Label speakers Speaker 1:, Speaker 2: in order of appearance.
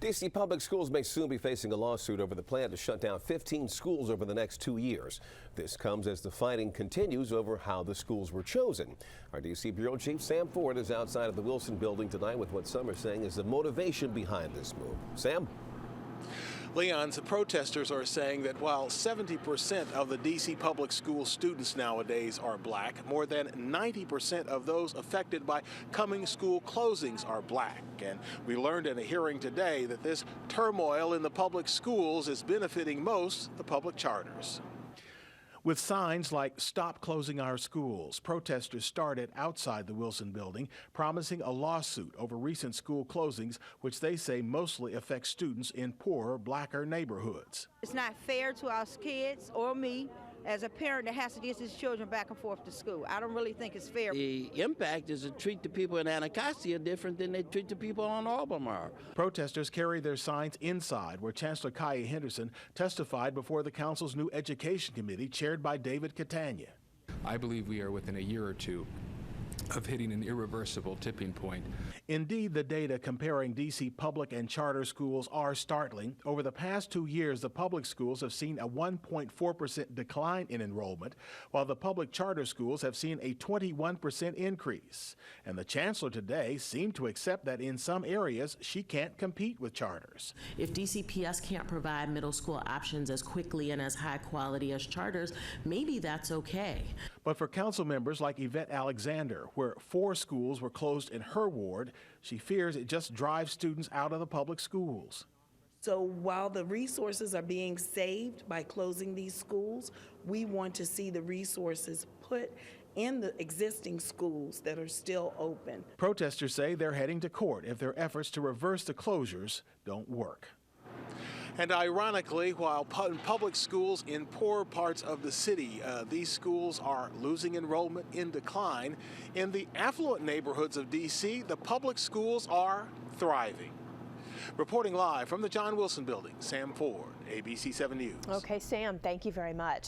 Speaker 1: D.C. public schools may soon be facing a lawsuit over the plan to shut down 15 schools over the next 2 years. This comes as the fighting continues over how the schools were chosen. Our D.C. Bureau Chief Sam Ford is outside of the Wilson building tonight with what some are saying is the motivation behind this move. Sam?
Speaker 2: Leon, the protesters are saying that while 70% of the D.C. public school students nowadays are black, more than 90% of those affected by coming school closings are black. And we learned in a hearing today that this turmoil in the public schools is benefiting most the public charters. With signs like "Stop closing our schools," protesters started outside the Wilson building, promising a lawsuit over recent school closings, which they say mostly affect students in poorer, blacker neighborhoods.
Speaker 3: It's not fair to our kids or me as a parent that has to get his children back and forth to school. I don't really think it's fair.
Speaker 4: The impact is to treat the people in Anacostia different than they treat the people on Albemarle.
Speaker 2: Protesters carry their signs inside, where Chancellor Kaya Henderson testified before the council's new education committee chaired by David Catania.
Speaker 5: I believe we are within a year or two of hitting an irreversible tipping point.
Speaker 2: Indeed, the data comparing D.C. public and charter schools are startling. Over the past 2 years, the public schools have seen a 1.4% decline in enrollment, while the public charter schools have seen a 21% increase. And the chancellor today seemed to accept that in some areas she can't compete with charters.
Speaker 6: If DCPS can't provide middle school options as quickly and as high quality as charters, maybe that's okay.
Speaker 2: But for council members like Yvette Alexander, where 4 schools were closed in her ward, she fears it just drives students out of the public schools.
Speaker 7: So while the resources are being saved by closing these schools, we want to see the resources put in the existing schools that are still open.
Speaker 2: Protesters say they're heading to court if their efforts to reverse the closures don't work. And ironically, while public schools in poor parts of the city, these schools are losing enrollment in decline. In the affluent neighborhoods of D.C., the public schools are thriving. Reporting live from the John Wilson Building, Sam Ford, ABC 7 News.
Speaker 8: Okay, Sam, thank you very much.